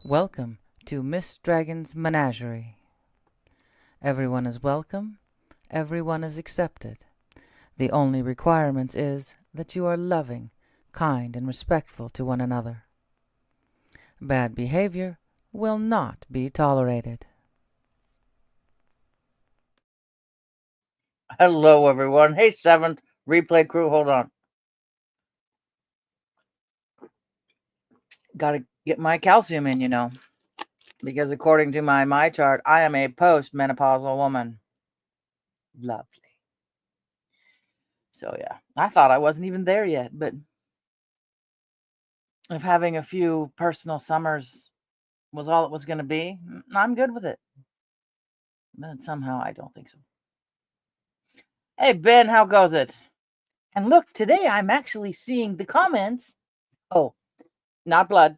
Welcome to Miss Dragon's Menagerie. Everyone is welcome, everyone is accepted. The only requirement is that you are loving, kind, and respectful to one another. Bad behavior will not be tolerated. Hello, everyone. Hey, 7th replay crew, hold on. Gotta get my calcium in, because according to my chart, I am a post-menopausal woman. Lovely. So, yeah, I thought I wasn't even there yet, but if having a few personal summers was all it was going to be, I'm good with it. But somehow I don't think so. Hey, Ben, how goes it? And look, today I'm actually seeing the comments. Oh, not blood.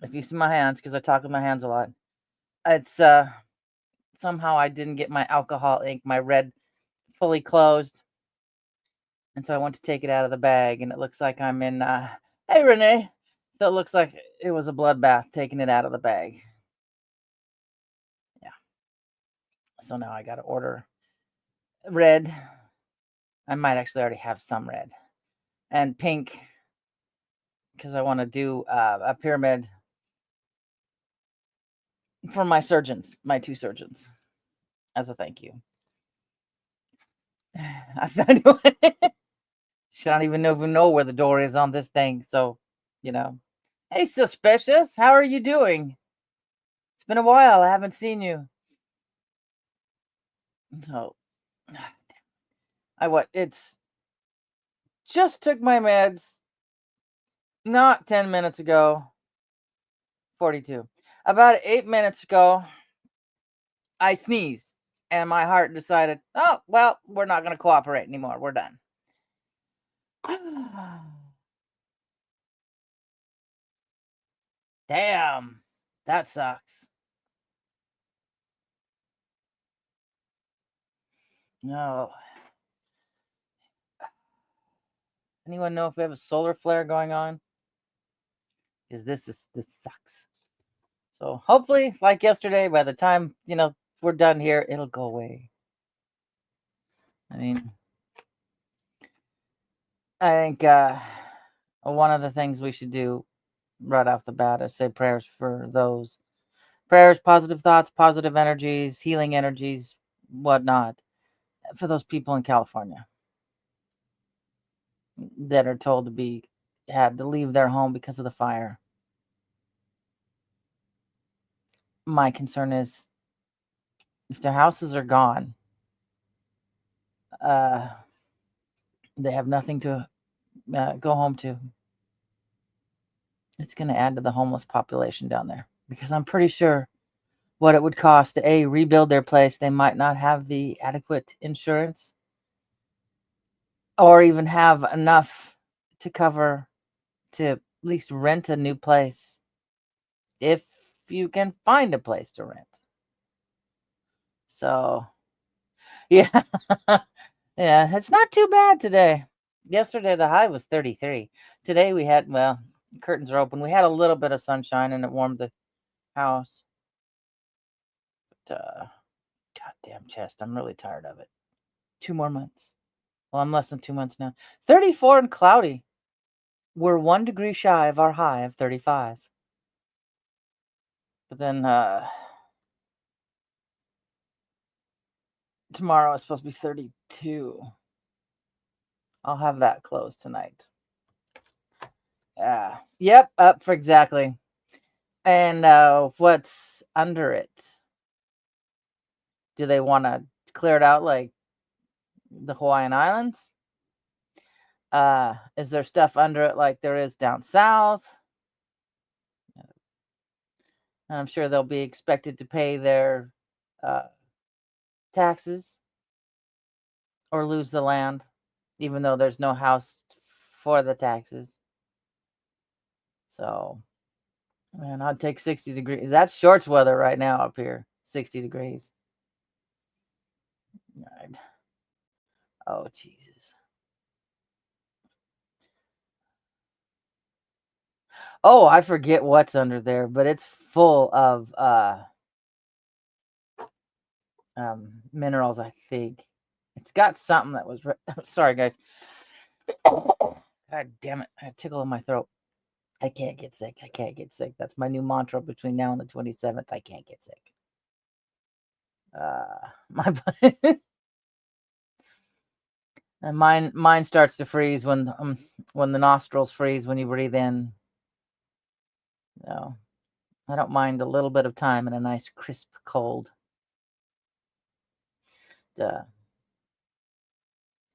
If you see my hands, because I talk with my hands a lot. It's somehow I didn't get my alcohol ink, my red fully closed. And so I went to take it out of the bag, and it looks like I'm in hey Renee. So it looks like it was a bloodbath taking it out of the bag. Yeah. So now I gotta order red. I might actually already have some red. And pink, because I want to do a pyramid for my surgeons, my 2 surgeons, as a thank you. I found Should not even know where the door is on this thing. So, Hey, suspicious. How are you doing? It's been a while. I haven't seen you. So, it's just took my meds not 10 minutes ago. 42. About 8 minutes ago, I sneezed and my heart decided, oh, well, we're not going to cooperate anymore. We're done. Damn, that sucks. No. Anyone know if we have a solar flare going on? Because this sucks. So hopefully, like yesterday, by the time we're done here, it'll go away. I mean, I think one of the things we should do right off the bat is say prayers for those prayers, positive thoughts, positive energies, healing energies, whatnot, for those people in California that are told to had to leave their home because of the fire. My concern is if their houses are gone, they have nothing to go home to. It's going to add to the homeless population down there because I'm pretty sure what it would cost to rebuild their place. They might not have the adequate insurance or even have enough to cover to at least rent a new place if you can find a place to rent. So, yeah. Yeah, it's not too bad today. Yesterday the high was 33. Today we had, well, curtains are open. We had a little bit of sunshine and it warmed the house. But, goddamn chest. I'm really tired of it. 2 more months. Well, I'm less than 2 months now. 34 and cloudy. We're 1 degree shy of our high of 35. But then tomorrow is supposed to be 32. I'll have that closed tonight. Yep, up for exactly. And what's under it? Do they want to clear it out like the Hawaiian Islands? Is there stuff under it like there is down south? I'm sure they'll be expected to pay their taxes or lose the land, even though there's no house for the taxes. So, man, I'd take 60 degrees. That's shorts weather right now up here. 60 degrees. Right. Oh, Jesus. Oh, I forget what's under there, but it's full of minerals, I think. It's got something that was sorry guys. God damn it. I had a tickle in my throat. I can't get sick. I can't get sick. That's my new mantra between now and the 27th. I can't get sick. My and mine starts to freeze when the nostrils freeze when you breathe in. No. I don't mind a little bit of time and a nice crisp cold.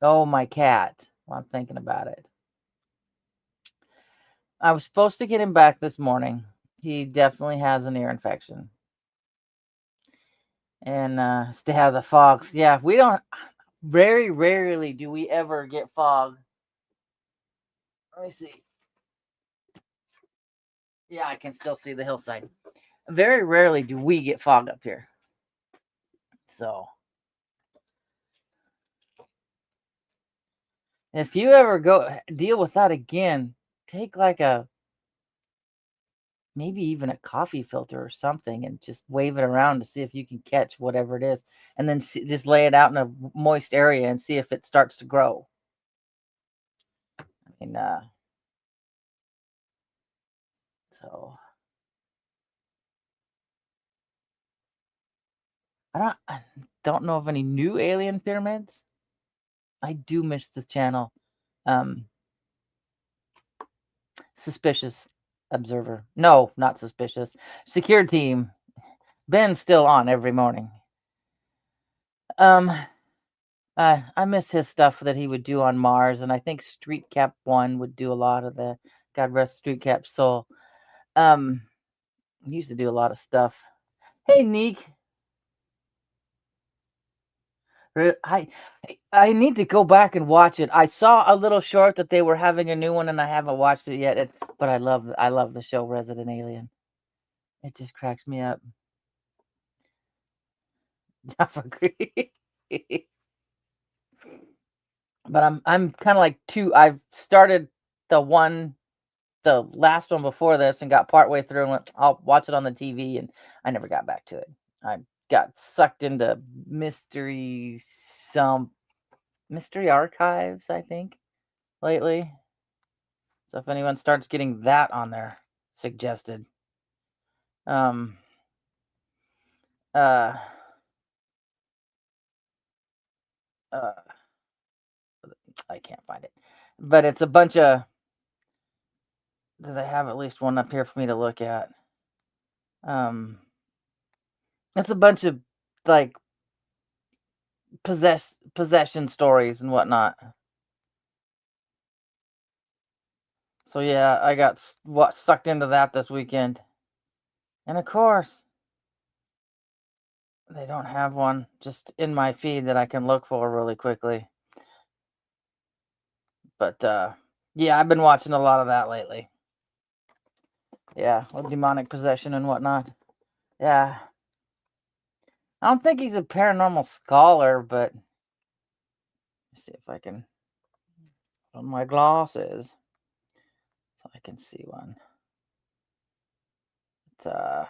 Oh, my cat. Well, I'm thinking about it. I was supposed to get him back this morning. He definitely has an ear infection. And stay out of the fog. Yeah, we don't. Very rarely do we ever get fog. Let me see. Yeah, I can still see the hillside. Very rarely do we get fog up here. So, if you ever go deal with that again, take like maybe even a coffee filter or something and just wave it around to see if you can catch whatever it is. And then just lay it out in a moist area and see if it starts to grow. I mean, so I don't know of any new alien pyramids. I do miss the channel. Suspicious observer. No, not suspicious. Secure team. Ben's still on every morning. I miss his stuff that he would do on Mars, and I think Street Cap 1 would do a lot of the God rest Street Cap's soul. He used to do a lot of stuff. Hey, Neek. I need to go back and watch it. I saw a little short that they were having a new one, and I haven't watched it yet. But I love the show Resident Alien. It just cracks me up. I agree. But I'm kind of like I've started the last one before this and got partway through and went, I'll watch it on the TV, and I never got back to it. I got sucked into mystery archives, I think, lately. So if anyone starts getting that on there, suggested. I can't find it, but it's a bunch of. Do they have at least one up here for me to look at? It's a bunch of like possession stories and whatnot. So yeah, I got sucked into that this weekend. And of course, they don't have one just in my feed that I can look for really quickly. But yeah, I've been watching a lot of that lately. Yeah, with demonic possession and whatnot. Yeah. I don't think he's a paranormal scholar, but let's see if I can put on my glasses so I can see one. But,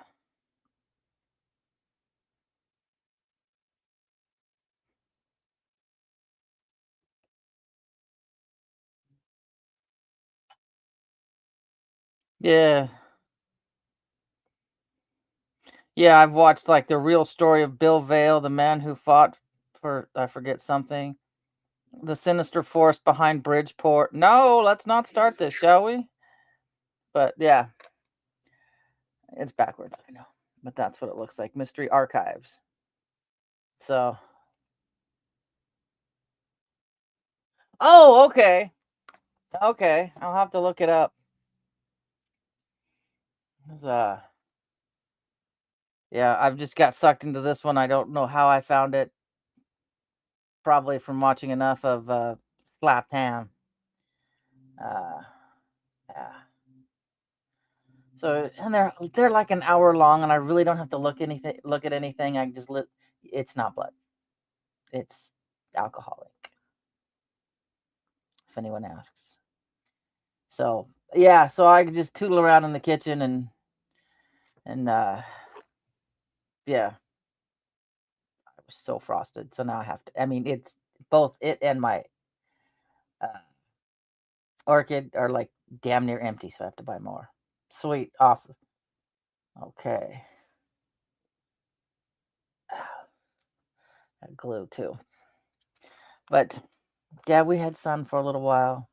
yeah. Yeah, I've watched like the real story of Bill Vale, the man who fought for I forget something. The sinister force behind Bridgeport. No, let's not start this, shall we? But yeah, it's backwards, I know. But that's what it looks like. Mystery Archives. So. Oh, okay. Okay, I'll have to look it up. Yeah, I've just got sucked into this one. I don't know how I found it. Probably from watching enough of Slapped Ham. Yeah. So, and they're like an hour long, and I really don't have to look at anything. I just it's not blood. It's alcoholic. If anyone asks. So, yeah, so I could just tootle around in the kitchen and yeah, I was so frosted. So now I have to. I mean, it's both it and my uh, orchid are like damn near empty, so I have to buy more. Sweet, awesome. Okay, glue too. But yeah, we had sun for a little while.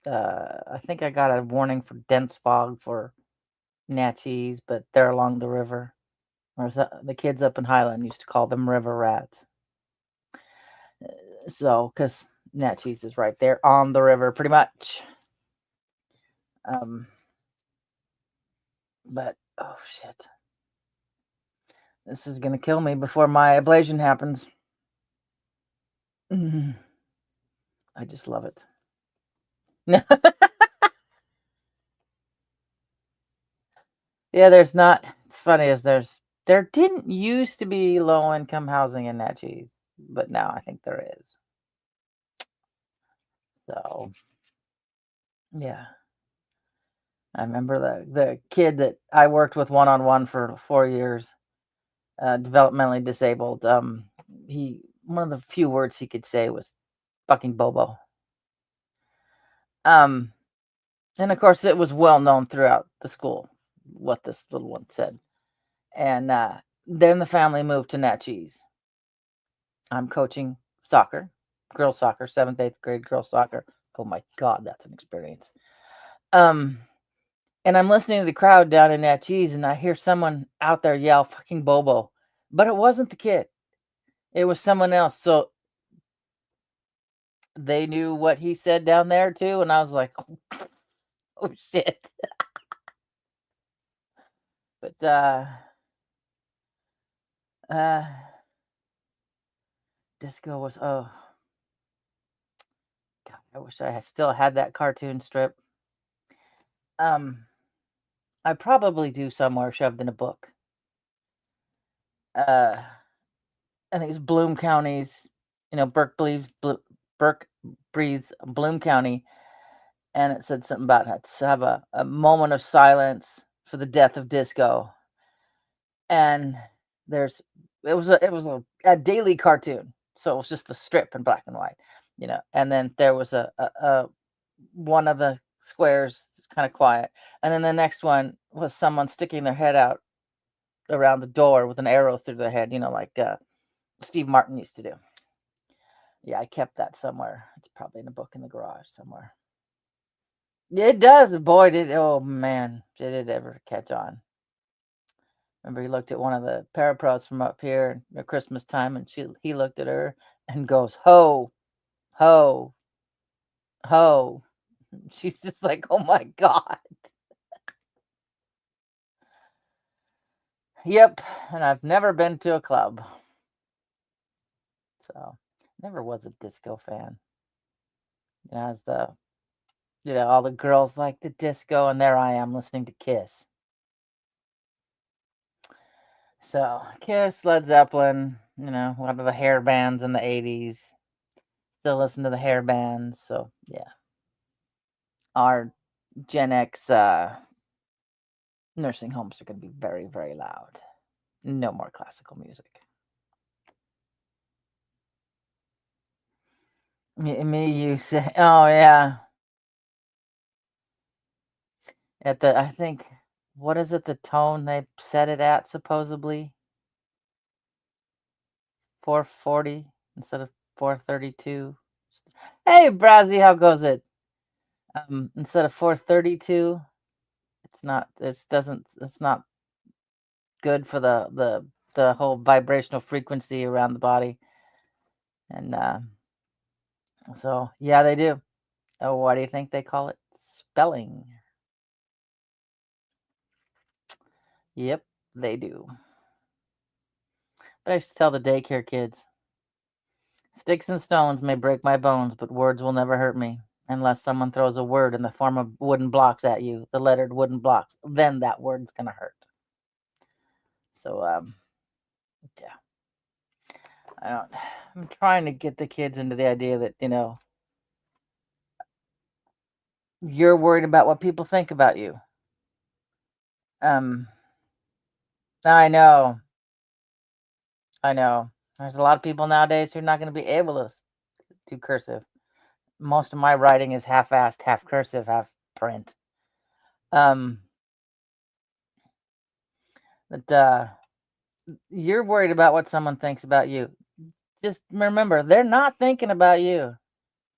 I think I got a warning for dense fog for Natchez, but they're along the river. Or the kids up in Highland used to call them river rats. So, because Natchez is right there on the river, pretty much. Um, but oh shit, this is gonna kill me before my ablation happens. I just love it. Yeah, there's not. It's funny as there didn't used to be low income housing in Natchez, but now I think there is. So yeah, I remember the kid that I worked with one on one for 4 years, developmentally disabled. He one of the few words he could say was "fucking Bobo." Um, and of course, it was well known throughout the school what this little one said. And then the family moved to Natchez. I'm coaching soccer, girls soccer, 7th, 8th grade girls soccer. Oh my God, that's an experience. Um, and I'm listening to the crowd down in Natchez, and I hear someone out there yell "fucking Bobo," but it wasn't the kid. It was someone else. So they knew what he said down there too, and I was like, oh shit. But uh, disco was God, I wish I had still had that cartoon strip. Um, I probably do somewhere shoved in a book. Uh, I think it's Bloom County's, Burke breathes Bloom County, and it said something about had to have a moment of silence for the death of disco. And there's it was a daily cartoon, so it was just the strip in black and white, and then there was a one of the squares kind of quiet, and then the next one was someone sticking their head out around the door with an arrow through their head, like Steve Martin used to do. Yeah, I kept that somewhere. It's probably in a book in the garage somewhere. It does, boy, oh man, did it ever catch on. Remember, he looked at one of the parapros from up here at Christmas time, and he looked at her and goes, "Ho, ho, ho." She's just like, "Oh my God." Yep, and I've never been to a club, so never was a disco fan. As all the girls like the disco, and there I am listening to Kiss. So Kiss, Led Zeppelin, one of the hair bands in the 80s. Still listen to the hair bands. So yeah, our Gen X nursing homes are going to be very, very loud. No more classical music. You say, oh yeah, I think, what is it? The tone they set it at supposedly 440 instead of 432. Hey, Brazzy, how goes it? Instead of 432, it's not good for the whole vibrational frequency around the body. And so yeah, they do. Oh, why do you think they call it spelling? Yep, they do. But I used to tell the daycare kids, sticks and stones may break my bones, but words will never hurt me. Unless someone throws a word in the form of wooden blocks at you, the lettered wooden blocks, then that word's gonna hurt. So yeah. I don't I'm trying to get the kids into the idea that, You're worried about what people think about you. Um, I know. I know. There's a lot of people nowadays who are not going to be able to do cursive. Most of my writing is half-assed, half cursive, half print. Um, but you're worried about what someone thinks about you. Just remember, they're not thinking about you.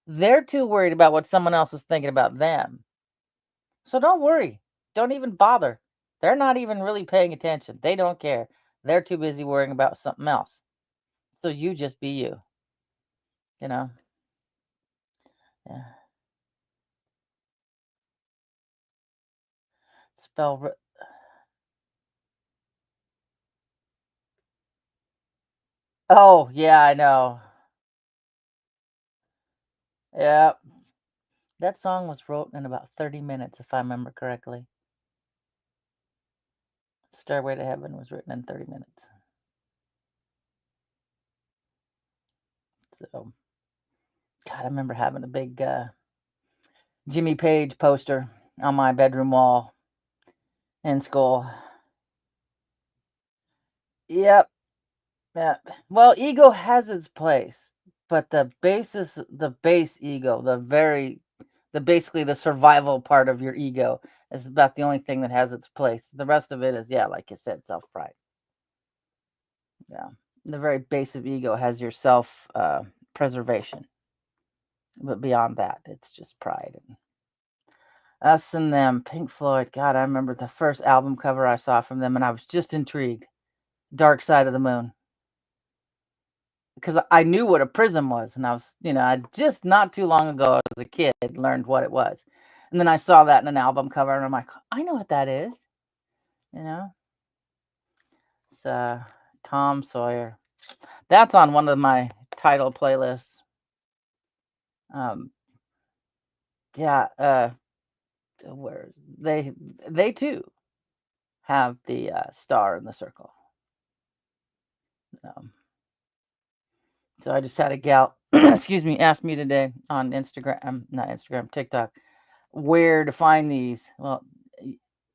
They're too worried about what someone else is thinking about them. So don't worry. Don't even bother. They're not even really paying attention. They don't care. They're too busy worrying about something else. So you just be you. You know? Yeah. Spell. Oh, yeah, I know. Yeah. That song was wrote in about 30 minutes, if I remember correctly. Stairway to Heaven was written in 30 minutes. So, God, I remember having a big Jimmy Page poster on my bedroom wall in school. Yep. Yeah. Well, ego has its place, but the base ego, basically the survival part of your ego is about the only thing that has its place. The rest of it is, yeah, like you said, self pride. Yeah. The very base of ego has your self preservation. But beyond that, it's just pride. And us and them, Pink Floyd. God, I remember the first album cover I saw from them, and I was just intrigued. Dark Side of the Moon. Because I knew what a prism was, and I just not too long ago as a kid learned what it was. And then I saw that in an album cover, and I'm like, I know what that is. You know? It's Tom Sawyer. That's on one of my title playlists. Yeah, where they too have the star in the circle. Um, so I just had a gal, excuse me, ask me today on Instagram, not Instagram, TikTok, where to find these. Well,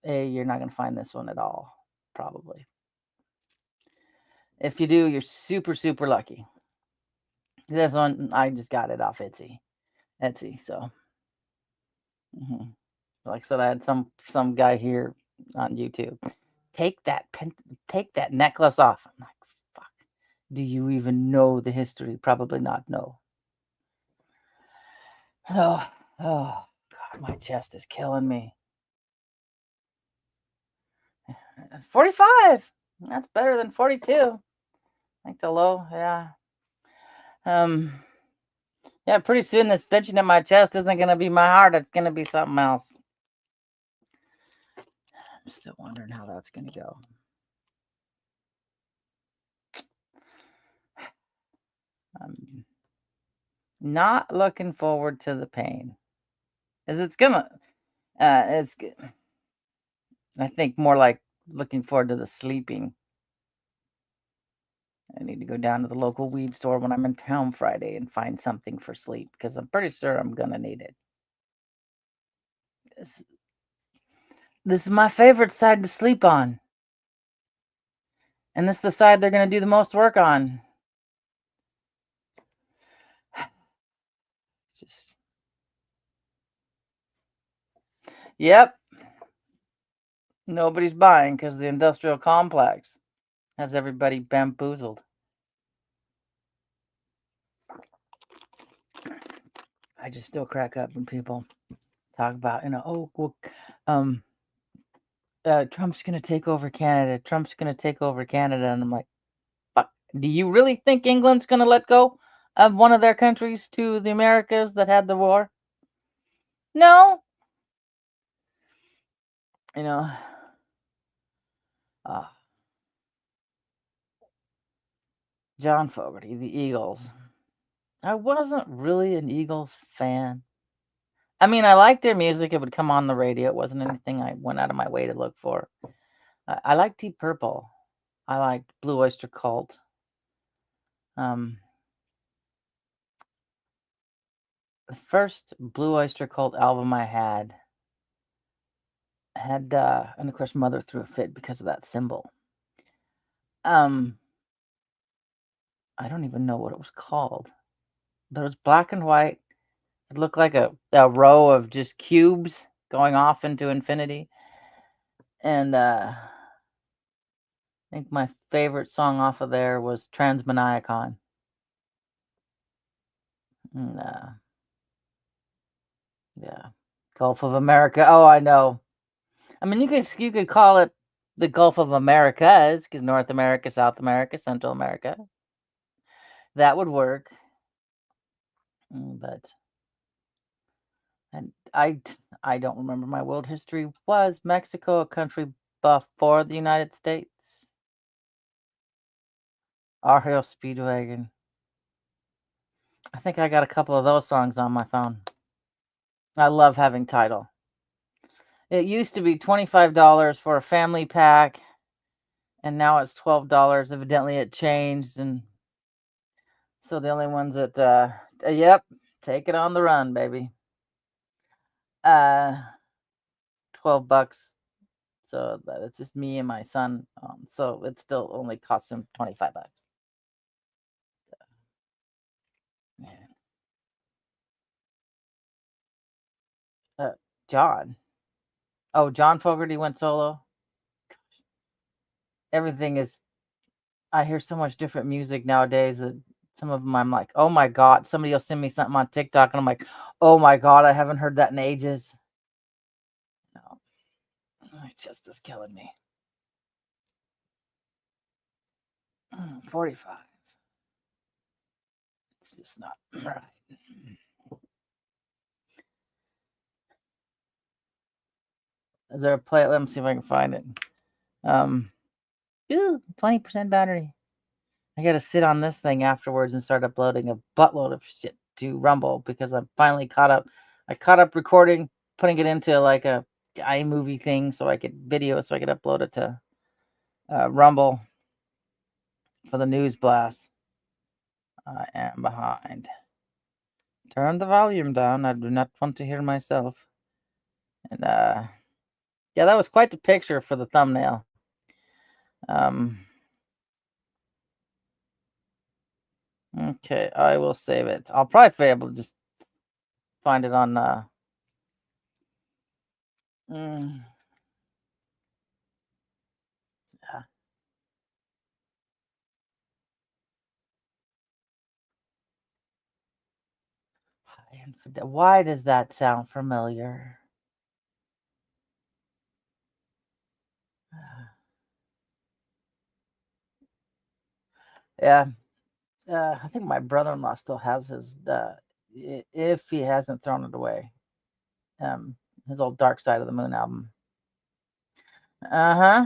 you're not going to find this one at all, probably. If you do, you're super, super lucky. This one, I just got it off Etsy. So, like I said, I had some guy here on YouTube. Take that necklace off. I'm like, fuck. Do you even know the history? Probably not. No. Oh, oh, God, my chest is killing me. 45. That's better than 42. I think the low, yeah. Um, yeah, pretty soon this tension in my chest isn't gonna be my heart, it's gonna be something else. I'm still wondering how that's gonna go. I'm not looking forward to the pain. As it's gonna it's I think more like looking forward to the sleeping. I need to go down to the local weed store when I'm in town Friday and find something for sleep because I'm pretty sure I'm gonna need it. This, this is my favorite side to sleep on, and this is the side they're gonna do the most work on. Just yep, nobody's buying because the industrial complex has everybody bamboozled. I just still crack up when people talk about, oh, well, um, Trump's gonna take over Canada. Trump's gonna take over Canada, and I'm like, fuck. Do you really think England's gonna let go of one of their countries to the Americas that had the war? No. You know, uh, John Fogerty, the Eagles. I wasn't really an Eagles fan. I mean, I liked their music. It would come on the radio. It wasn't anything I went out of my way to look for. I liked Deep Purple. I liked Blue Oyster Cult. Um, The first Blue Oyster Cult album I had, and of course, Mother threw a fit because of that symbol. I don't even know what it was called, but it was black and white. It looked like a row of just cubes going off into infinity. And I think my favorite song off of there was Transmaniacon. And, yeah, Gulf of America. Oh, I know. I mean, you could call it the Gulf of Americas, because North America, South America, Central America. That would work. But and I don't remember my world history. Was Mexico a country before the United States? REO Speedwagon. I think I got a couple of those songs on my phone. I love having Tidal. It used to be $25 for a family pack, and now it's $12. Evidently, it changed, and so the only ones that, yep, take it on the run, baby. $12. So it's just me and my son. So it still only costs him $25. John. Oh, John Fogerty went solo. Gosh. Everything is. I hear so much different music nowadays that some of them I'm like, oh my God. Somebody will send me something on TikTok and I'm like, oh my God, I haven't heard that in ages. No, it just is killing me. 45. It's just not right. Is there a play? Let me see if I can find it. 20% battery. I got to sit on this thing afterwards and start uploading a buttload of shit to Rumble because I'm finally caught up. I caught up recording, putting it into like a iMovie thing so I could video, so I could upload it to Rumble for the news blast. I am behind. Turn the volume down. I do not want to hear myself. And yeah, that was quite the picture for the thumbnail. Okay, I will save it. I'll probably be able to just find it on yeah. Why does that sound familiar? Yeah, I think my brother-in-law still has his, if he hasn't thrown it away, his old Dark Side of the Moon album. Uh-huh.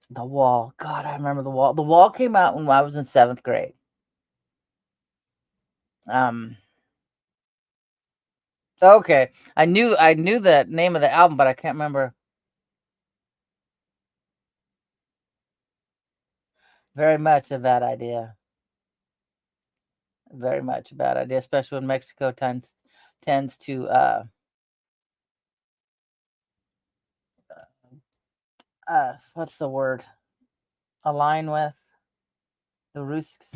The Wall. God, I remember The Wall. The Wall came out when I was in 7th grade. Okay. I knew the name of the album, but I can't remember. Very much a bad idea. Very much a bad idea, especially when Mexico tends to what's the word? Align with the Rusks.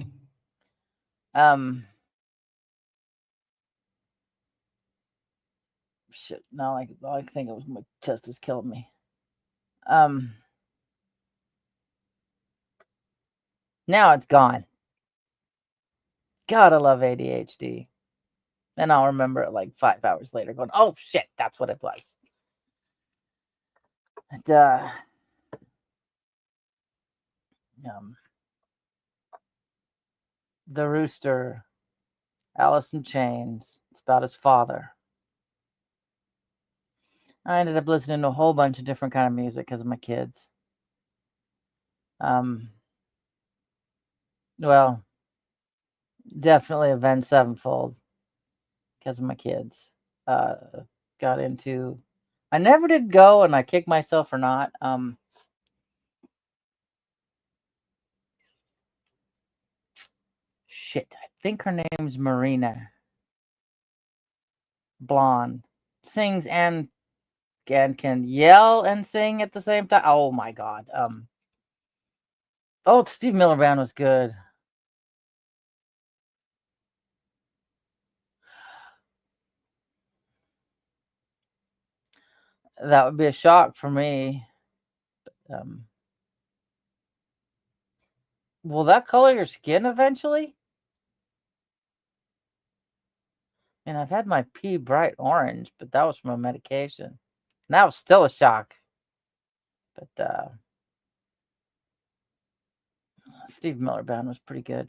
Shit. No, I think it was my chest is killing me. Now it's gone. God, I love ADHD. And I'll remember it like 5 hours later going, oh shit, that's what it was. And, the Rooster, Alice in Chains. It's about his father. I ended up listening to a whole bunch of different kind of music because of my kids. Well, definitely Avenged Sevenfold because of my kids. Got into. I never did go, and I kicked myself for not. shit. I think her name's Marina. Blonde. Sings and can yell and sing at the same time. Oh my god. Oh, Steve Miller Band was good. That would be a shock for me. Will that color your skin eventually? And I've had my pee bright orange, but that was from a medication. And that was still a shock. But Steve Miller Band was pretty good.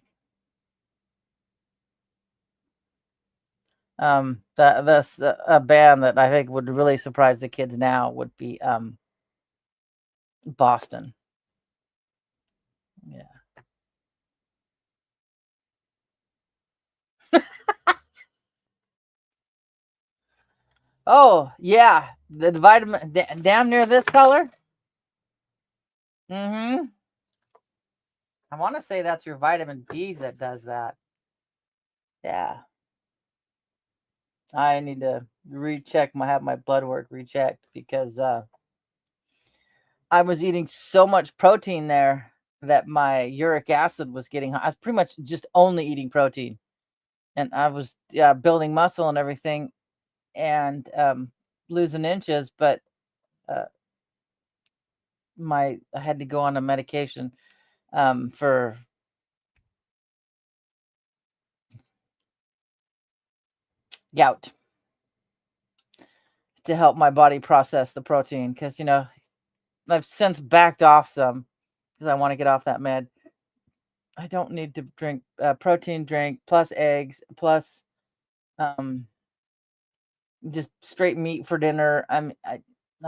A band that I think would really surprise the kids now would be Boston. Yeah. Oh yeah, the vitamin damn near this color. Mm-hmm. I want to say that's your vitamin B's that does that. Yeah. I need to have my blood work rechecked because I was eating so much protein there that my uric acid was getting high. I was pretty much just only eating protein, and I was building muscle and everything, and losing inches, but uh, I had to go on a medication for gout to help my body process the protein because I've since backed off some because I want to get off that med. I don't need to drink protein drink plus eggs plus just straight meat for dinner. I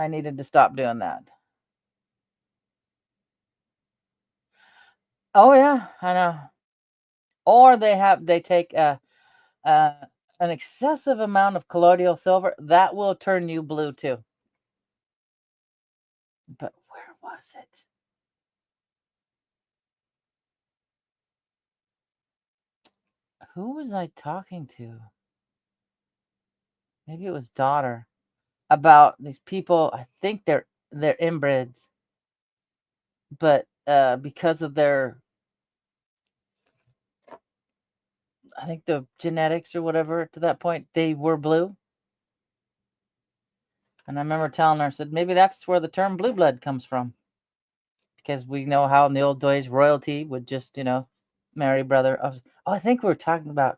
needed to stop doing that. Oh yeah, I know. Or they take an excessive amount of colloidal silver that will turn you blue too. But where was it? Who was I talking to? Maybe it was daughter about these people. I think they're inbreds, but because of their, I think the genetics or whatever to that point, they were blue. And I remember telling her, I said, maybe that's where the term blue blood comes from. Because we know how in the old days royalty would just, marry brother. I think we were talking about,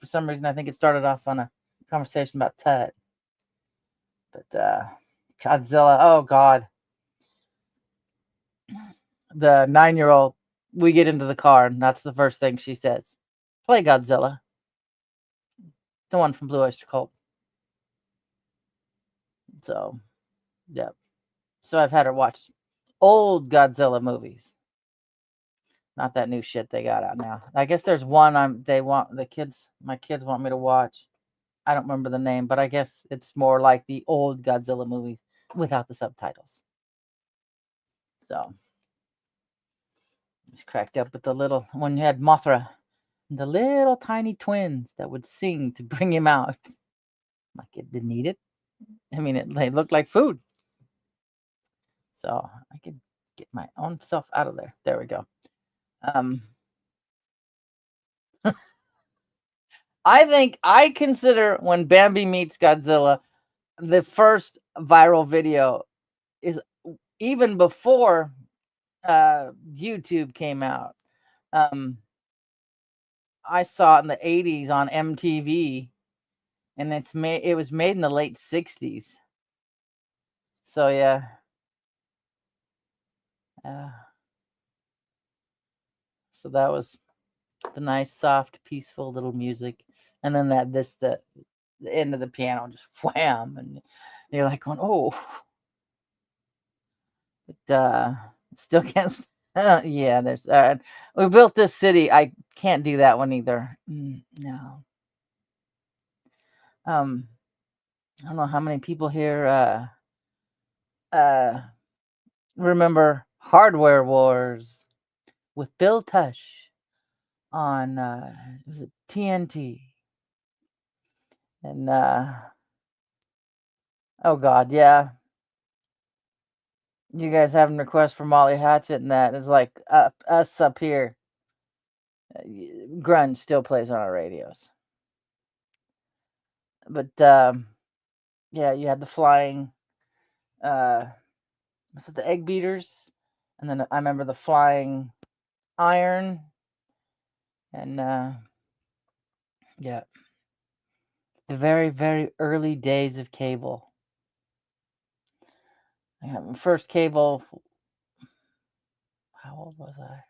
for some reason, I think it started off on a conversation about Tut. But Godzilla, oh God. The 9-year-old, we get into the car, and that's the first thing she says. Play Godzilla. The one from Blue Oyster Cult. So, yeah. So I've had her watch old Godzilla movies. Not that new shit they got out now. I guess there's one my kids want me to watch. I don't remember the name, but I guess it's more like the old Godzilla movies without the subtitles. So it's cracked up with the little when you had Mothra, the little tiny twins that would sing to bring him out. Like it didn't eat it. I mean, they looked like food. So I could get my own self out of there. There we go. I consider when Bambi meets Godzilla, the first viral video is even before YouTube came out. I saw it in the 80s on MTV, and it was made in the late 60s. So yeah. So that was the nice, soft, peaceful little music. And then the end of the piano just wham, and you're like going, oh. But still can't. Yeah, there's. We built this city. I can't do that one either. No. I don't know how many people here remember Hardware Wars with Bill Tush on was it TNT? And oh God, yeah. You guys having requests for Molly Hatchet and that is like us up here. Grunge still plays on our radios. But yeah, you had the flying was it the egg beaters? And then I remember the flying iron. And yeah, the very, very early days of cable. I had my first cable. How old was I?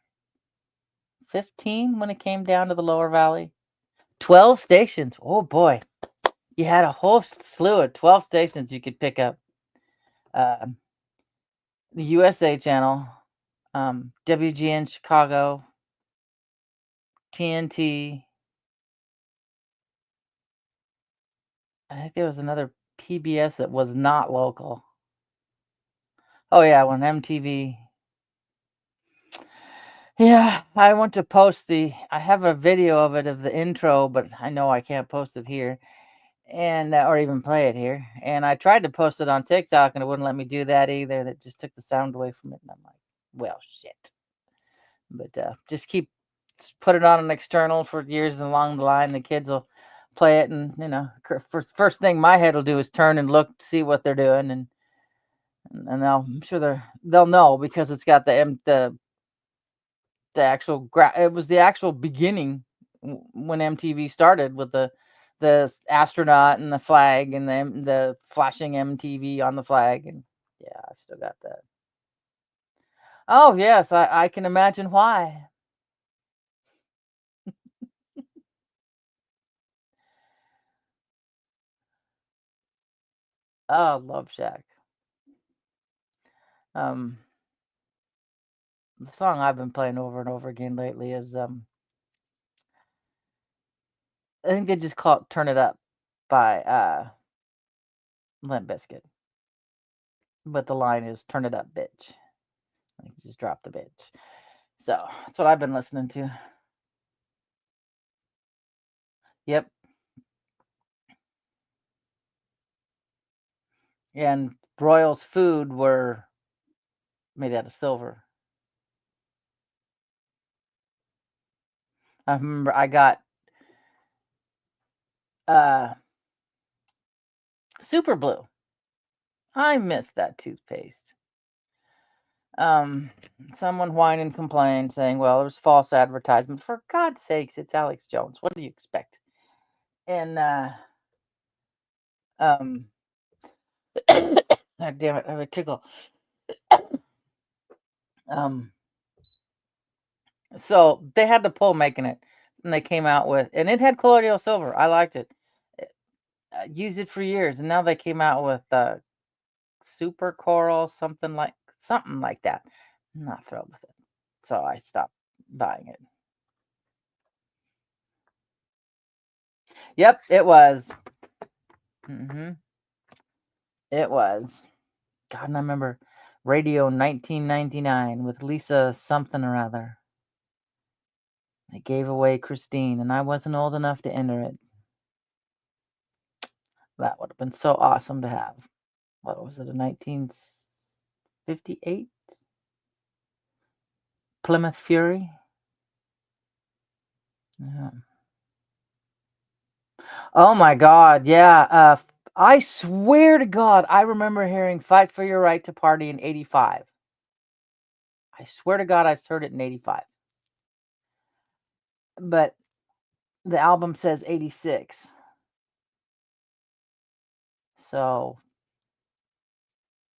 15 when it came down to the Lower Valley. 12 stations. Oh boy. You had a whole slew of 12 stations you could pick up. The USA channel, WGN Chicago, TNT. I think there was another PBS that was not local. Oh yeah, when MTV. Yeah, I want to post I have a video of it of the intro, but I know I can't post it here, and or even play it here. And I tried to post it on TikTok, and it wouldn't let me do that either. That just took the sound away from it, and I'm like, well, shit. But just put it on an external for years along the line. The kids will play it, and first thing my head will do is turn and look to see what they're doing, and I'm sure they'll know because it's got the actual it was the actual beginning when MTV started with the astronaut and the flag and the flashing MTV on the flag, and yeah, I've still got that. Oh yes, I can imagine why. Oh, Love Shack. The song I've been playing over and over again lately is I think they just call it "Turn It Up" by Limp Bizkit, but the line is "Turn it up, bitch." Like, just drop the bitch. So that's what I've been listening to. Yep. And Royals food were made out of silver. I remember I got Super Blue. I missed that toothpaste. Someone whined and complained, saying, "Well, it was false advertisement." For God's sakes, it's Alex Jones. What do you expect? And God damn it, I have a tickle. So they had to pull making it, and they came out with, and it had colloidal silver. I liked it. Used it for years, and now they came out with super coral, something like that. I'm not thrilled with it, so I stopped buying it. Yep, it was. It was. God, and I remember Radio 1999 with Lisa something or other. They gave away Christine, and I wasn't old enough to enter it. That would have been so awesome to have. What was it, a 1958 Plymouth Fury? Yeah. Oh my God, yeah. I swear to God, I remember hearing "Fight for Your Right to Party" in '85. I swear to God, I heard it in '85. But the album says '86. So,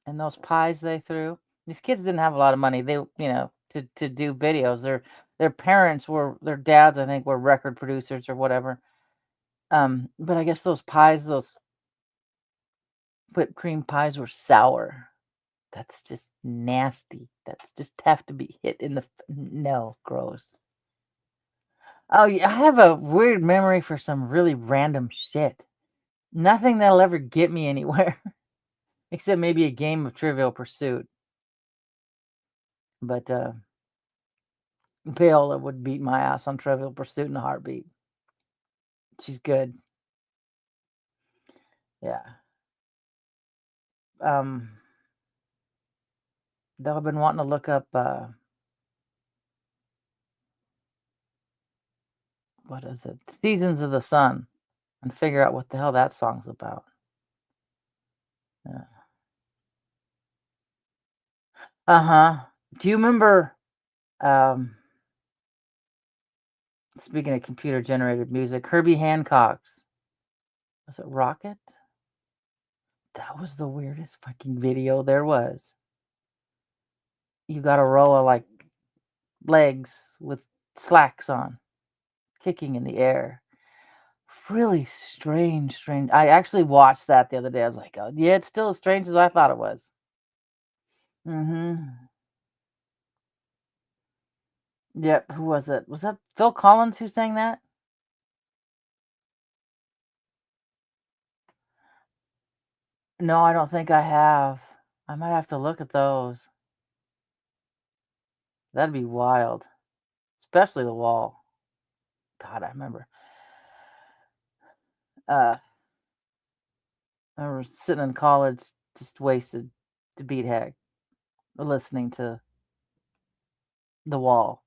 and those pies they threw. These kids didn't have a lot of money. They, to do videos. Their parents their dads, I think, were record producers or whatever. But I guess those whipped cream pies were sour. That's just nasty. That's just have to be hit in the no, gross. Oh, yeah, I have a weird memory for some really random shit. Nothing that'll ever get me anywhere, except maybe a game of Trivial Pursuit. But Paola would beat my ass on Trivial Pursuit in a heartbeat. She's good. Yeah. Though I've been wanting to look up what is it? Seasons of the Sun and figure out what the hell that song's about. Yeah. Uh-huh. Do you remember speaking of computer generated music, Herbie Hancock's, was it Rocket? That was the weirdest fucking video there was. You got a row of like legs with slacks on, kicking in the air. Really strange. I actually watched that the other day. I was like, oh, yeah, it's still as strange as I thought it was. Mm-hmm. Yep. Who was it? Was that Phil Collins who sang that? No, I don't think I have. I might have to look at those. That'd be wild. Especially The Wall. God, I remember. I remember sitting in college, just wasted to beat heck, listening to The Wall,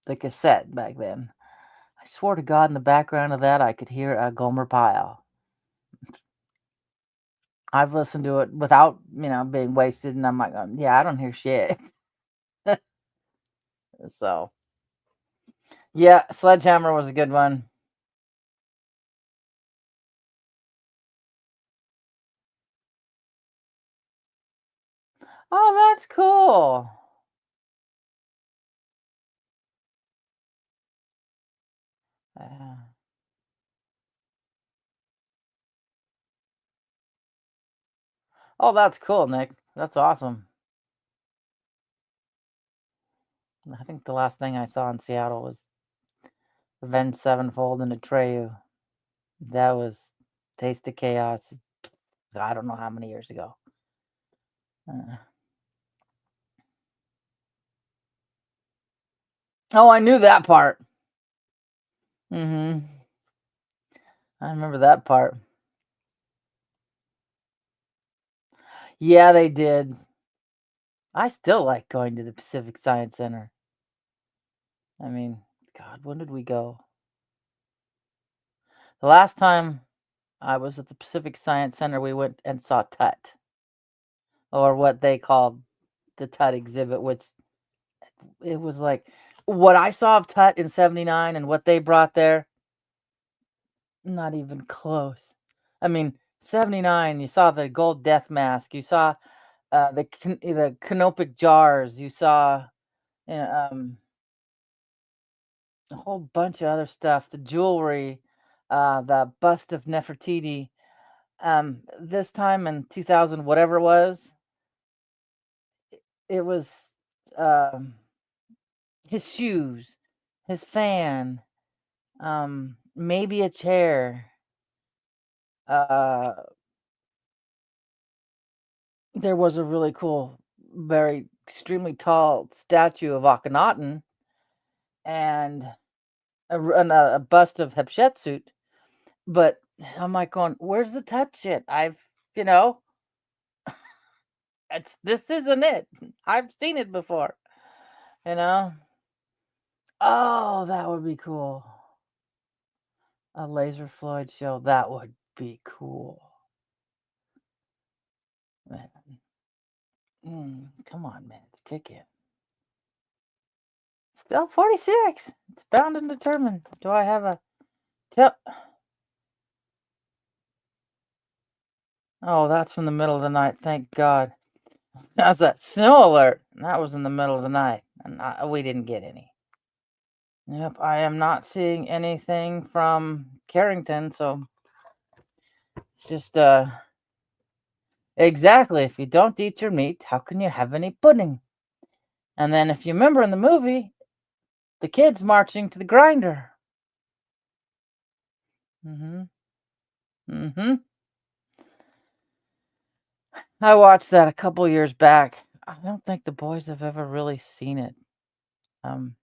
the cassette back then. I swore to God, in the background of that, I could hear a Gomer Pyle. I've listened to it without, being wasted, and I'm like, yeah, I don't hear shit. So, yeah, Sledgehammer was a good one. Oh, that's cool. Yeah. Oh, that's cool, Nick. That's awesome. I think the last thing I saw in Seattle was Avenged Sevenfold and Atreyu. That was Taste of Chaos. I don't know how many years ago. Oh, I knew that part. Mm-hmm. I remember that part. Yeah, they did. I still like going to the Pacific Science Center. I mean, God, when did we go? The last time I was at the Pacific Science Center, we went and saw Tut, or what they called the Tut exhibit, which it was like what I saw of Tut in '79 and what they brought there, not even close. I mean, '79, you saw the gold death mask, you saw the canopic jars, you saw a whole bunch of other stuff, the jewelry, the bust of Nefertiti. This time in 2000, whatever it was, it was um, his shoes, his fan, maybe a chair. Uh, there was a really cool, very extremely tall statue of Akhenaten and a bust of Hatshepsut. But I'm like going, where's the touch shit? You know, this isn't it. I've seen it before. You know. Oh, that would be cool. A laser Floyd show. That would be cool. Man. Come on, man. It's kicking. Still 46. It's bound and determined. Do I have a tip? Oh, that's from the middle of the night. Thank God. That's a snow alert. That was in the middle of the night, and we didn't get any. Yep, I am not seeing anything from Carrington, so it's just exactly. If you don't eat your meat, how can you have any pudding? And then, if you remember in the movie, the kids marching to the grinder. Mm-hmm. Mm-hmm. I watched that a couple years back. I don't think the boys have ever really seen it. Um,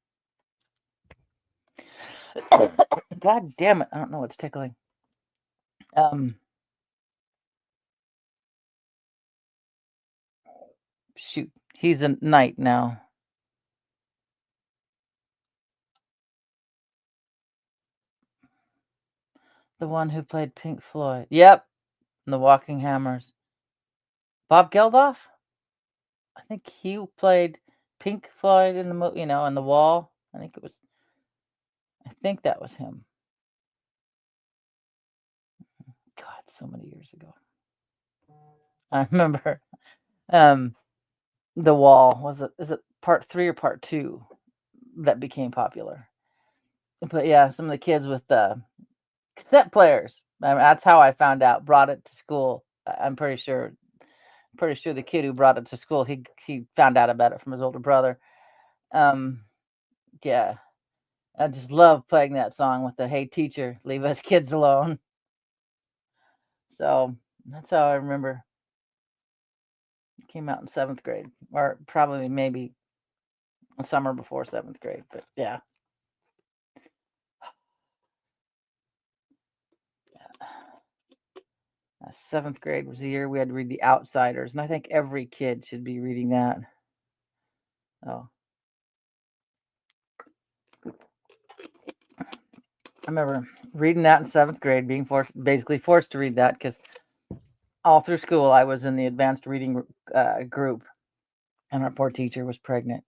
God damn it! I don't know what's tickling. Shoot, he's a knight now. The one who played Pink Floyd. Yep, the Walking Hammers. Bob Geldof. I think he played Pink Floyd in the movie, in The Wall. I think that was him. God, so many years ago. I remember The Wall. Is it part 3 or part 2 that became popular? But yeah, some of the kids with the cassette players. That's how I found out. Brought it to school. I'm pretty sure the kid who brought it to school, he found out about it from his older brother. Yeah. I just love playing that song with the "Hey teacher, leave us kids alone." So that's how I remember. It came out in 7th grade, or probably maybe a summer before 7th grade. But yeah. 7th grade was the year we had to read The Outsiders, and I think every kid should be reading that. Oh. I remember reading that in 7th grade, being basically forced to read that because all through school I was in the advanced reading group, and our poor teacher was pregnant.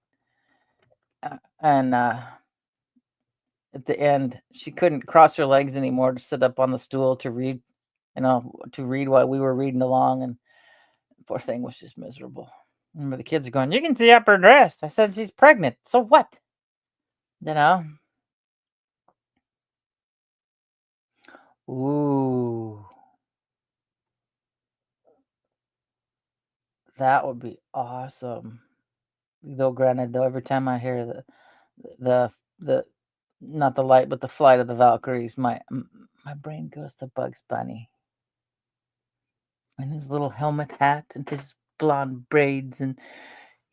And at the end, she couldn't cross her legs anymore to sit up on the stool to read, while we were reading along, and the poor thing was just miserable. I remember the kids are going, "You can see up her dress." I said, "She's pregnant, so what?" You know? Ooh. That would be awesome. Though granted, though, every time I hear the not the light, but the flight of the Valkyries, my brain goes to Bugs Bunny and his little helmet hat and his blonde braids, and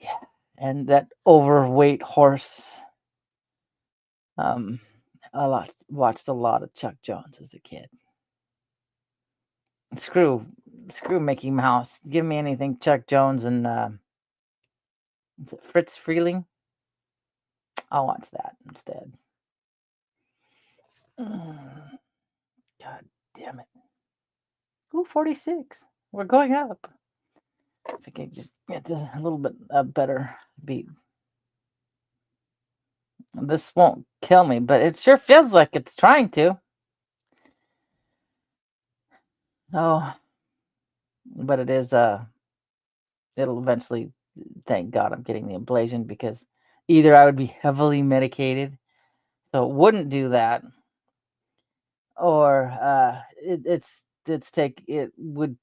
yeah, and that overweight horse. Watched a lot of Chuck Jones as a kid. Screw Mickey Mouse. Give me anything Chuck Jones and is it Fritz Freeling? I'll watch that instead. God damn it. Ooh, 46. We're going up. I think I just get a little bit better beat. This won't kill me, but it sure feels like it's trying to. Oh, but it is. It'll eventually. Thank God I'm getting the ablation, because either I would be heavily medicated, so it wouldn't do that, or it would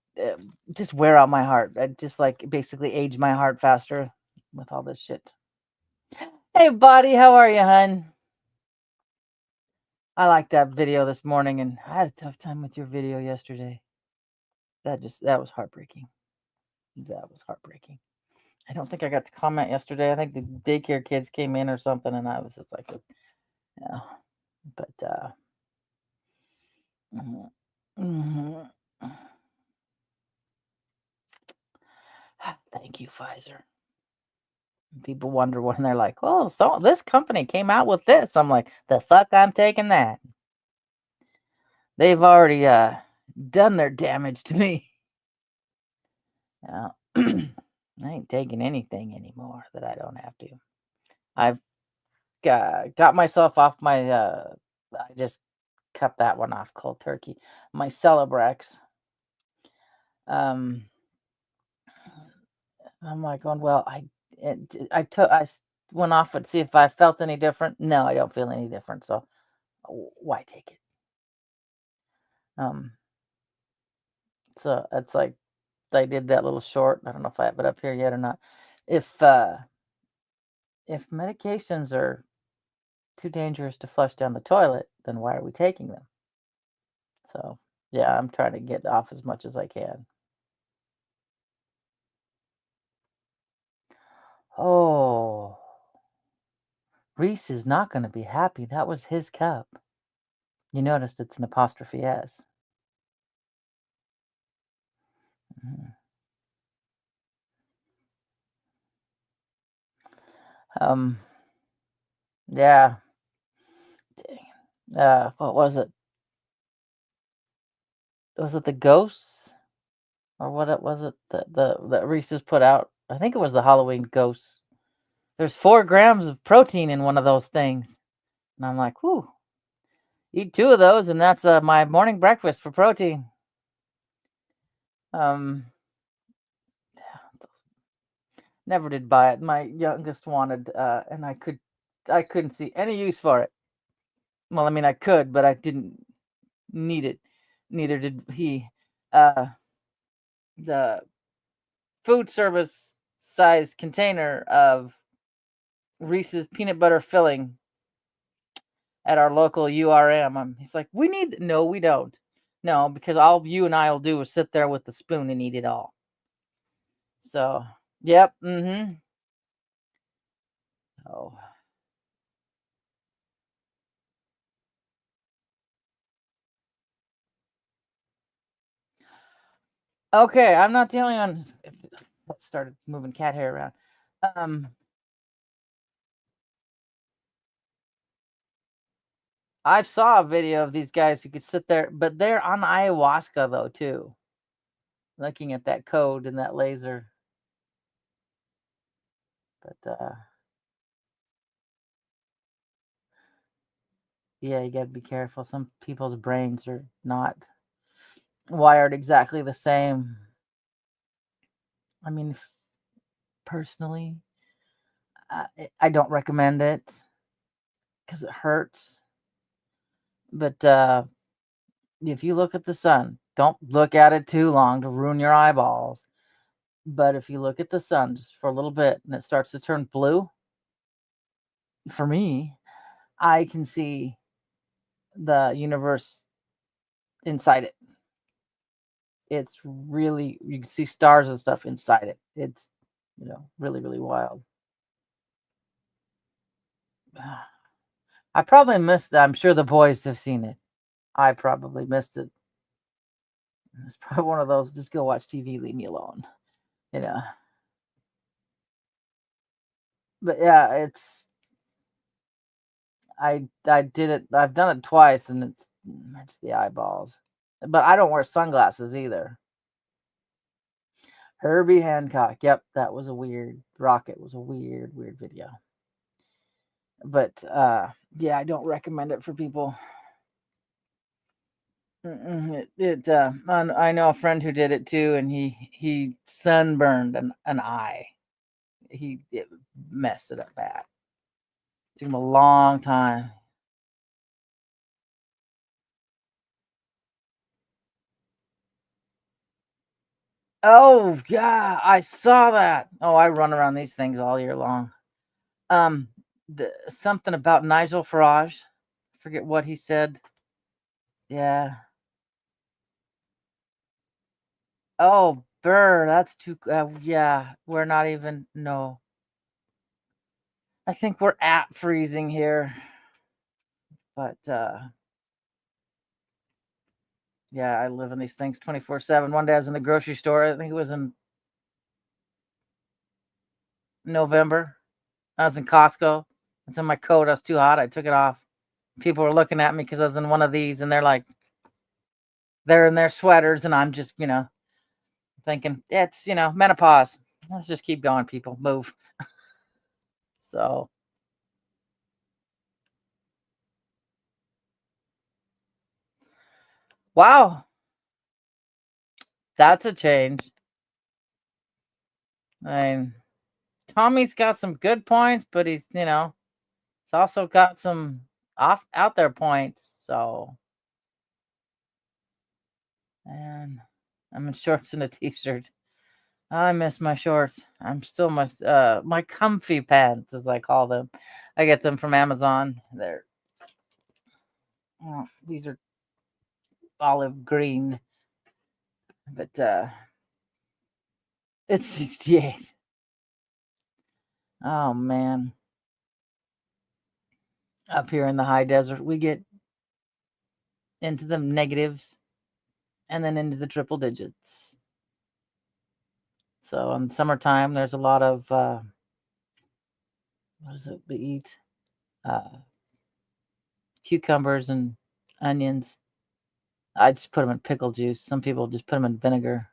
just wear out my heart. I'd just like basically age my heart faster with all this shit. Hey, buddy, how are you, hun? I liked that video this morning, and I had a tough time with your video yesterday. That was heartbreaking. That was heartbreaking. I don't think I got to comment yesterday. I think the daycare kids came in or something, and I was just like, yeah. But mhm, mhm. Thank you, Pfizer. People wonder when they're like, "Oh, so this company came out with this." I'm like, "The fuck, I'm taking that." They've already done their damage to me. Yeah. I ain't taking anything anymore that I don't have to. I've got myself off my. I just cut that one off cold turkey. My Celebrex. Um, I'm like going, well, I went off and see if I felt any different. No, I don't feel any different. So why take it? Um, so it's like I did that little short. I don't know if I have it up here yet or not. If medications are too dangerous to flush down the toilet, then why are we taking them? So yeah, I'm trying to get off as much as I can. Oh, Reese is not going to be happy. That was his cup. You noticed it's an apostrophe S. Mhm. Yeah. Dang. What was it? Was it the ghosts? Or what was it that Reese's put out? I think it was the Halloween ghosts. There's 4 grams of protein in one of those things. And I'm like, whew, eat 2 of those, and that's my morning breakfast for protein. Yeah, never did buy it. My youngest wanted, and I couldn't see any use for it. Well, I mean, I could, but I didn't need it. Neither did he. The food service size container of Reese's peanut butter filling at our local URM. He's like, we need, no, we don't. No, because all you and I will do is sit there with the spoon and eat it all. So, yep. Oh, okay. I'm not the only one. Let's start moving cat hair around. I saw a video of these guys who could sit there, but they're on ayahuasca though too. Looking at that code and that laser. But yeah, you got to be careful. Some people's brains are not wired exactly the same. I mean, personally, I don't recommend it because it hurts. But if you look at the sun, don't look at it too long to ruin your eyeballs. But if you look at the sun just for a little bit and it starts to turn blue, for me, I can see the universe inside it. It's really, you can see stars and stuff inside it. It's, really, really wild. I probably missed that. I'm sure the boys have seen it. I probably missed it. It's probably one of those, just go watch TV, leave me alone. You know. But yeah, I did it. I've done it twice, and it's the eyeballs. But I don't wear sunglasses either. Herbie Hancock. Yep, that was a weird. Rocket was a weird video. But yeah, I don't recommend it for people. I know a friend who did it too, and he sunburned an eye. It messed it up bad. It took him a long time. Oh yeah, I saw that. Oh, I run around these things all year long. Something about Nigel Farage. Forget what he said. Yeah. Oh, Burr, that's too. Yeah, we're not even. No. I think we're at freezing here. But yeah, I live in these things 24/7. One day I was in the grocery store. I think it was in November. I was in Costco. It's in my coat. I was too hot. I took it off. People were looking at me because I was in one of these, and they're like, they're in their sweaters, and I'm just, thinking, it's, menopause. Let's just keep going, people. Move. So, wow. That's a change. I mean, Tommy's got some good points, but he's also got some out there points. So, and I'm in shorts and a t-shirt. I miss my shorts. I'm still my comfy pants, as I call them. I get them from Amazon. These are olive green, but it's 68. Oh man. Up here in the high desert, we get into the negatives and then into the triple digits. So in summertime, there's a lot of what is it we eat? Cucumbers and onions. I just put them in pickle juice. Some people just put them in vinegar.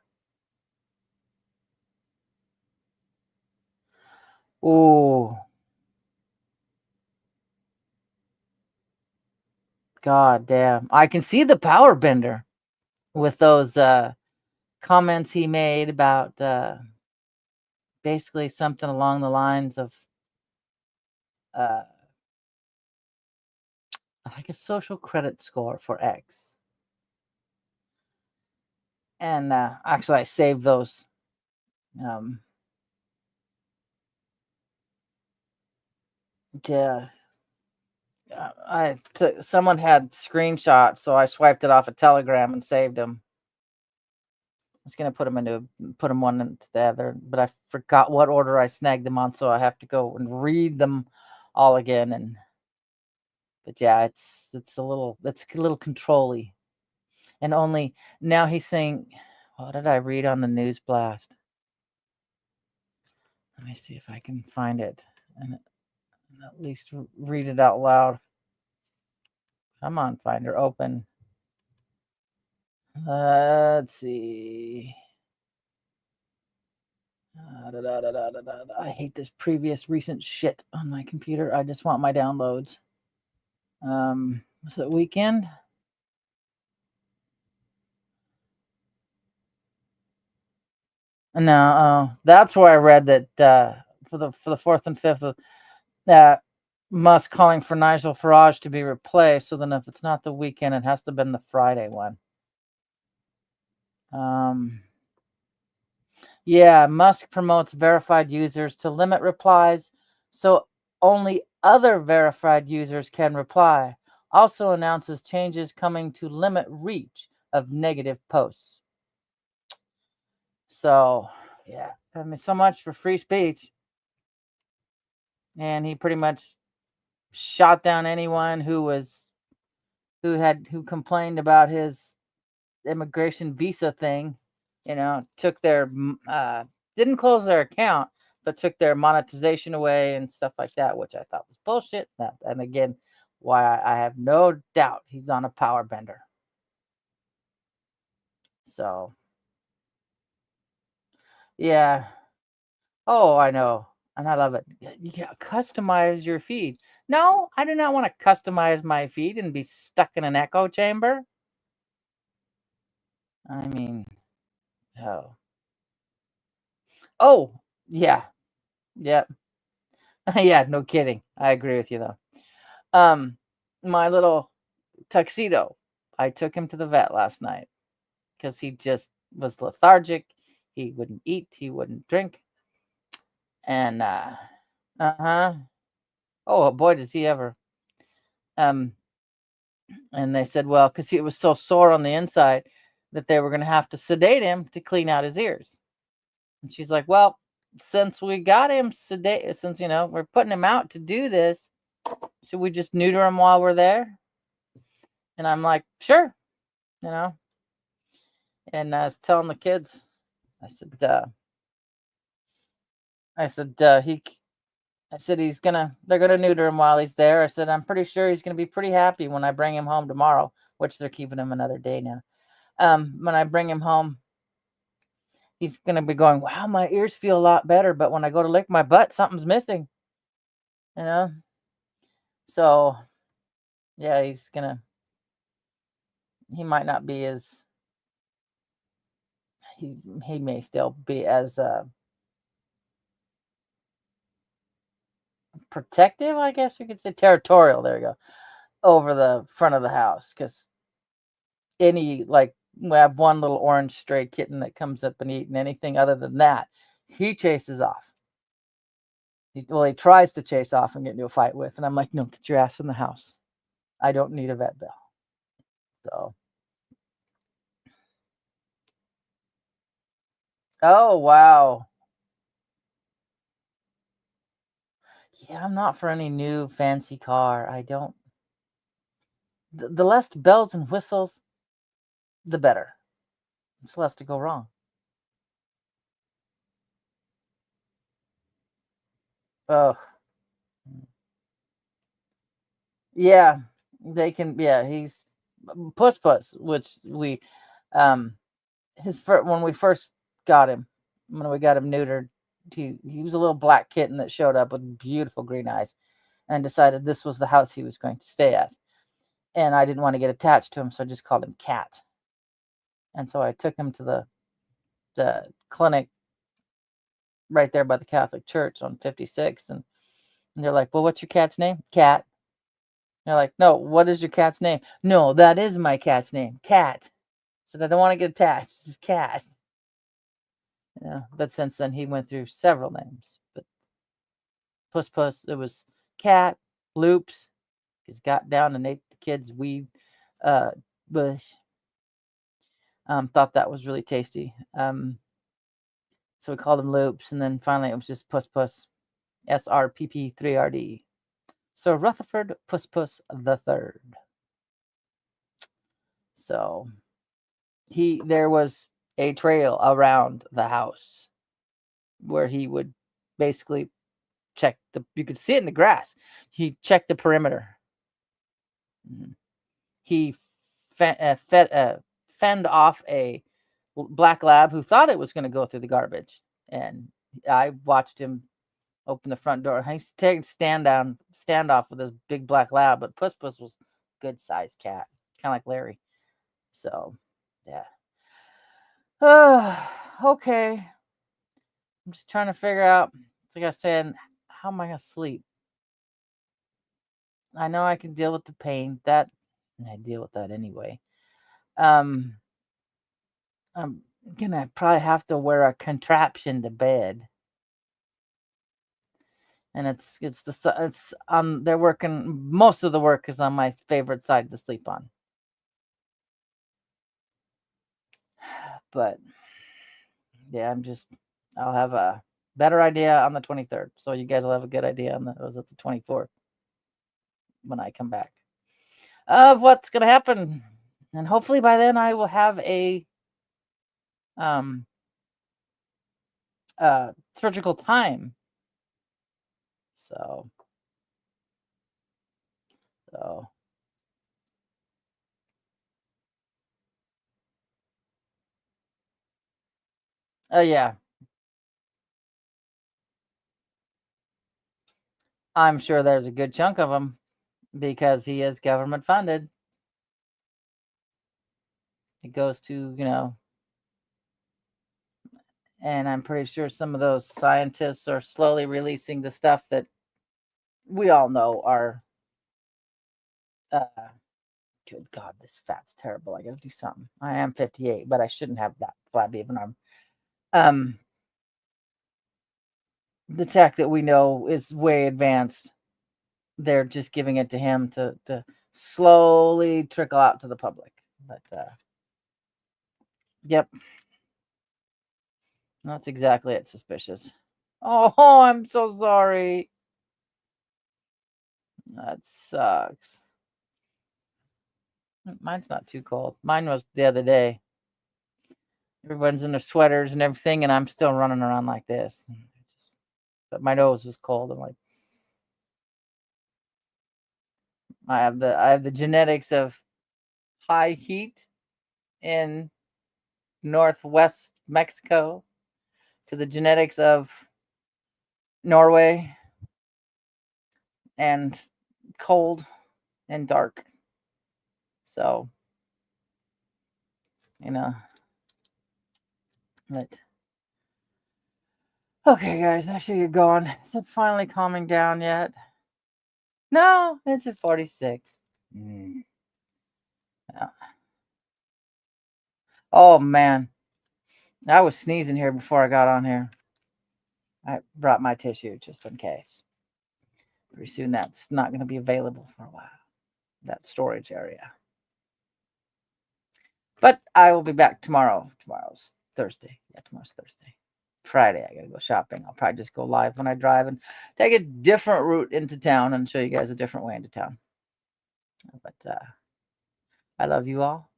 Oh, god damn. I can see the power bender with those comments he made about basically something along the lines of like a social credit score for X. And actually, I saved those. Yeah. Someone had screenshots, so I swiped it off a Telegram and saved them. I was gonna put them one into the other, but I forgot what order I snagged them on, so I have to go and read them all again. But yeah, it's a little controlly, and only now he's saying, what did I read on the news blast? Let me see if I can find it and at least read it out loud. Come on, Finder, open. Let's see. I hate this previous recent shit on my computer. I just want my downloads. Was it weekend? No, that's where I read that for the 4th and 5th, Musk calling for Nigel Farage to be replaced. So then, if it's not the weekend, it has to have been the Friday one. Yeah, Musk promotes verified users to limit replies, so only other verified users can reply. Also announces changes coming to limit reach of negative posts. So, yeah, I mean, so much for free speech. And he pretty much shot down anyone who complained about his immigration visa thing. Took their didn't close their account, but took their monetization away and stuff like that, which I thought was bullshit. And again, why I have no doubt he's on a power bender. So, yeah. Oh, I know. And I love it. You can customize your feed. No, I do not want to customize my feed and be stuck in an echo chamber. I mean, oh. Oh, yeah. Yep. Yeah, no kidding. I agree with you though. My little tuxedo, I took him to the vet last night because he just was lethargic. He wouldn't eat, he wouldn't drink. And oh boy, does he ever. And they said, well, because he was so sore on the inside that they were going to have to sedate him to clean out his ears. And she's like, well, since we got him sedate, since we're putting him out to do this, should we just neuter him while we're there? And I'm like, sure, And I was telling the kids, I said, they're gonna neuter him while he's there. I said, I'm pretty sure he's gonna be pretty happy when I bring him home tomorrow, which they're keeping him another day now. When I bring him home, he's gonna be going, wow, my ears feel a lot better, but when I go to lick my butt, something's missing. So yeah, he might not be as he may still be as protective, I guess you could say, territorial, there you go, over the front of the house, because we have one little orange stray kitten that comes up and eating anything other than that, he chases off. He tries to chase off and get into a fight with, and I'm like, no, get your ass in the house. I don't need a vet bill. So, oh wow, Yeah, I'm not for any new fancy car. I don't. The less bells and whistles, the better. It's less to go wrong. Oh, yeah, they can. Yeah, he's Puss Puss, which we, um, when we first got him, when we got him neutered, he was a little black kitten that showed up with beautiful green eyes, and decided this was the house he was going to stay at. And I didn't want to get attached to him, so I just called him Cat. And so I took him to the clinic right there by the Catholic Church on 56th, and they're like, "Well, what's your cat's name?" Cat. They're like, "No, what is your cat's name?" "No, that is my cat's name, Cat." Said, "I don't want to get attached. This is Cat." Yeah, but since then he went through several names. But Puss Puss, it was Cat, Loops. He's got down and ate the kids' weed uh, bush. Thought that was really tasty. So we called him Loops, and then finally it was just Puss Puss, SRPP3RD. So Rutherford Puss Puss the Third. So there was a trail around the house where he would basically check you could see it in the grass. He checked the perimeter. He fend off a black lab who thought it was going to go through the garbage, and I watched him open the front door. He's taking standoff with this big black lab, but Puss Puss was a good sized cat, kind of like Larry. So, yeah. Okay. I'm just trying to figure out, like I was saying, how am I going to sleep? I know I can deal with the pain. I deal with that anyway. I'm gonna probably have to wear a contraption to bed, and it's they're working. Most of the work is on my favorite side to sleep on, but yeah, I'll have a better idea on the 23rd. So you guys will have a good idea it was at the 24th when I come back of what's gonna happen, and hopefully by then I will have a um surgical time. So so oh yeah, I'm sure there's a good chunk of them because he is government funded. It goes to, and I'm pretty sure some of those scientists are slowly releasing the stuff that we all know are, uh, good God, this fat's terrible. I gotta do something. I am 58, but I shouldn't have that flabby of an arm. The tech that we know is way advanced. They're just giving it to him to slowly trickle out to the public. But, yep. That's exactly it. Suspicious. Oh, I'm so sorry. That sucks. Mine's not too cold. Mine was the other day. Everyone's in their sweaters and everything, and I'm still running around like this. But my nose was cold. I'm like, I have the genetics of high heat in northwest Mexico to the genetics of Norway and cold and dark. So, but okay, guys, I should get going. Is it finally calming down yet? No, it's at 46. Yeah. Oh man, I was sneezing here before I got on here. I brought my tissue just in case. Pretty soon that's not going to be available for a while, that storage area. But I will be back tomorrow. Tomorrow's Thursday. Yeah, tomorrow's Thursday. Friday I gotta go shopping. I'll probably just go live when I drive and take a different route into town and show you guys a different way into town. But I love you all.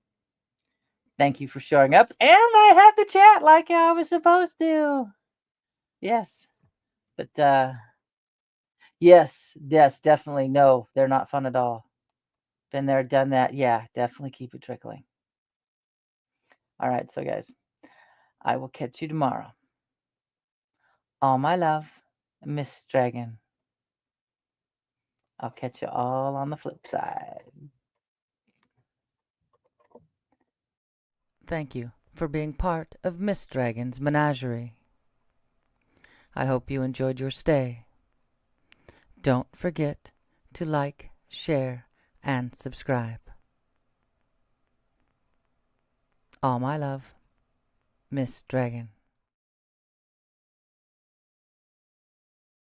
Thank you for showing up. And I had the chat like I was supposed to. Yes. But yes, definitely. No, they're not fun at all. Been there, done that. Yeah, definitely keep it trickling. All right, so guys, I will catch you tomorrow. All my love, Miss Dragon. I'll catch you all on the flip side. Thank you for being part of Miss Dragon's menagerie. I hope you enjoyed your stay. Don't forget to like, share, and subscribe. All my love, Miss Dragon.